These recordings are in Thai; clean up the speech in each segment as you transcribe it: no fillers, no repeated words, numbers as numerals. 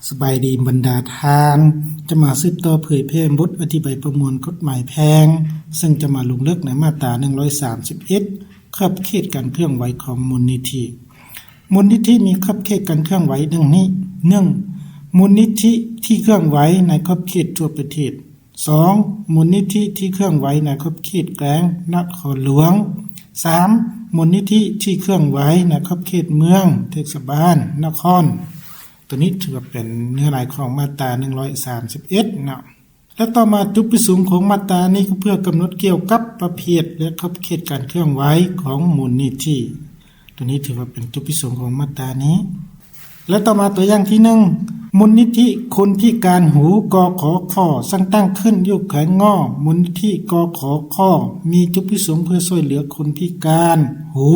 สบายดีบรรดาทานจะมาสืบต่อเผยแพร่บทอธิบายประมวลกฎหมายแพ่งซึ่งจะมาลงลึกในมาตรา131ขอบเขตการเคลื่อนไหวของมูลนิธิมีขอบเขตการเคลื่อนไหวดังนี้ 1. มูลนิธิที่เคลื่อนไหวในขอบเขตทั่วประเทศ 2. มูลนิธิที่เคลื่อนไหวในขอบเขตแกลงนครหลวง 3. มูลนิธิที่เคลื่อนไหวในขอบเขตเมืองเทศบาลนครตัวนี้ถือว่าเป็นเนื้อหาของมาตรา131เนาะและต่อมาจุดประสงค์ของมาตรานี้ก็เพื่อกำหนดเกี่ยวกับประเภทและขอบเขตการเคลื่อนไหวของมูลนิธิตัวนี้ถือว่าเป็นจุดประสงค์ของมาตรานี้และต่อมาตัวอย่างที่1มูลนิธิคนพิการหูกขขสร้างตั้งขึ้นอยู่แขวงง้อมูลนิธิกขขมีจุดประสงค์เพื่อช่วยเหลือคนพิการหู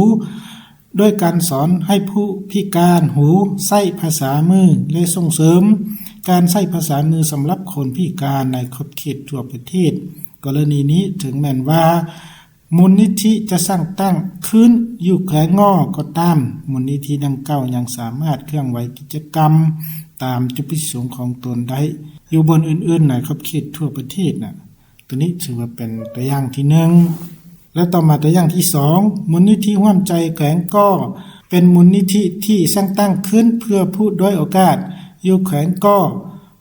ด้วยการสอนให้ผู้พิการหูใช้ภาษามือและส่งเสริมการใช้ภาษามือสำหรับคนพิการในขอบเขตทั่วประเทศกรณีนี้ถึงแม้ว่ามูลนิธิจะสร้างตั้งขึ้นอยู่แขวงง้อก็ตามมูลนิธิดังกล่าวยังสามารถเคลื่อนไหวกิจกรรมตามจุดประสงค์ของตนได้อยู่บนอื่นๆในขอบเขตทั่วประเทศน่ะตัวนี้ถือว่าเป็นตัวอย่างที่1และต่อมาตัวอย่างที่2มูลนิธิร่วมใจแขวงก้อเป็นมูลนิธิที่สร้างตั้งขึ้นเพื่อผู้ด้อยโอกาสอยู่แขวงก้อ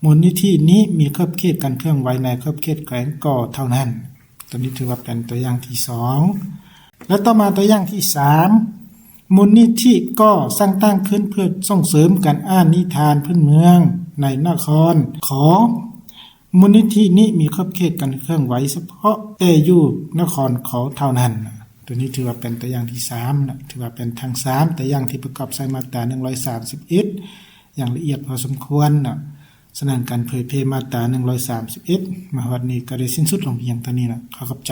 มูลนิธินี้มีขอบเขตการเคลื่อนไหวในขอบเขตแขวงก้อเท่านั้นตัวนี้ถือว่าเป็นตัวอย่างที่2และต่อมาตัวอย่างที่3มูลนิธิก็สร้างตั้งขึ้นเพื่อส่งเสริมการอ่านนิทานพื้นเมืองในนครขอมูลนิธินี้มีขอบเขตการเคลื่อนไหวเฉพาะแต่อยู่นครขอเท่านั้นตัวนี้ถือว่าเป็นตัวอย่างที่3นะถือว่าเป็นทาง3แต่อย่างที่ประกอบใส่มาตรา131อย่างละเอียดพอสมควรนะฉะนั้นการเผยแพร่มาตรา131มาวันนี้ก็ได้สิ้นสุดลงเพียงเท่านี้นะขอบใจ